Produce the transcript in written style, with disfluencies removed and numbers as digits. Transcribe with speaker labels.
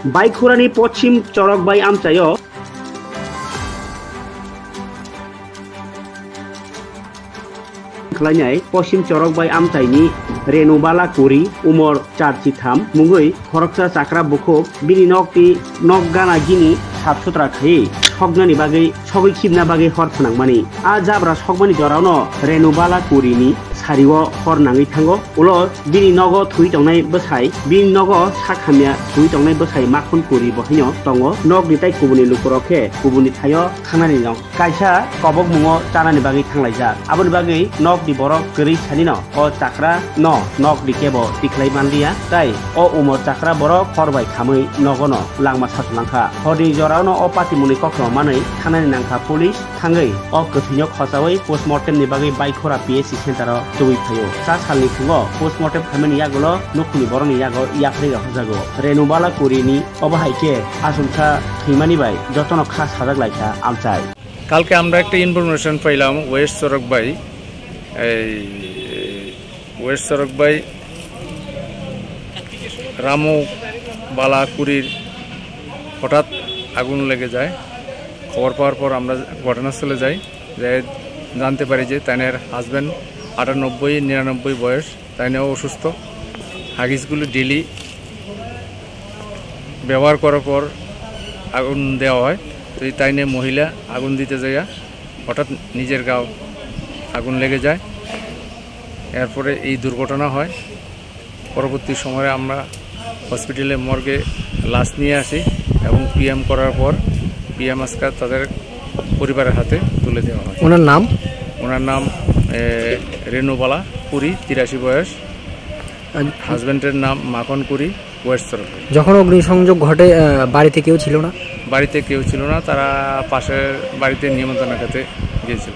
Speaker 1: बाइखुरानि पश्चिम चरकबाई आमचायाव पश्चिम चरकबाई आमचाइनि रेनुबाला कुरी उमर 4 मुंगै खरकसा चाक्रा बुखुब बिनि नकति नक गाना गिनि साफ सुथरा खाई सकनानि बागै सबै खिबना बागै हर थानांमानि आ जाब्रा सकमानि जरावनो रेनुबाला कुरिनि सारिव हर नाङै थांगो उलो बिनि नगो थुइ दंनाय बसाय बिनि नगो साखामिया थुइ दंनाय बसाय माखन कुरि बहिनो दंगो नक निताय कुबुनि लुकुरखे कुबुनि थायो खानानि दं कायसा कबक मुङो जानानि बागै थांलायजा आबोनि बागै नक di borok geri sanino o chakra no nok dikebo tiklai mandia tai o umor chakra borok horbai khamui nogono langma satulangkha hodi jorano o patimuni kokro manai thanani nangkha police thangai o kothinyo khosawi postmortem ni bagai baikora PSC center choi thayo sa salni thungo postmortem khamani yagulo nokuni boroni yago yakri hojago renubala kurini obahaike asumsa thimani bai jotono khas sajak laika amchai
Speaker 2: কালকে আমরা একটা information পাইলাম West Charakbai West Charakbai Ramu বালা কুরির হঠাৎ আগুন লেগে যায় খবর পাওয়ার পর আমরা ঘটনাস্থলে যাই জানতে পারি যে তাইনের হাজব্যান্ড 98-99 বয়স তাইনেও অসুস্থ হাগিসগুলো ডেলি ব্যবহার করার পর আগুন দেওয়া হয় তো এই তাইনে মহিলা আগুন দিতে যাইয়া হঠাৎ নিজের গাও আগুন লেগে যায় এরপরে এই দুর্ঘটনা হয় পরবর্তী সময়ে আমরা হসপিটালে মর্গে লাশ নিয়ে আসি এবং পিএম করার পর পিএম আজকে তাদের পরিবারের হাতে তুলে দেওয়া হয় ওনার নাম রেনুবালা কুরি 83 বয়স হাজব্যান্ডের নাম মাখন কুরি ওয়েস্ট চরকবাই
Speaker 3: যখন অগ্নিসংযোগ ঘটে বাড়িতে কেউ ছিল না
Speaker 2: তারা পাশের বাড়িতে নিমন্ত্রণ খেতে গিয়েছিল।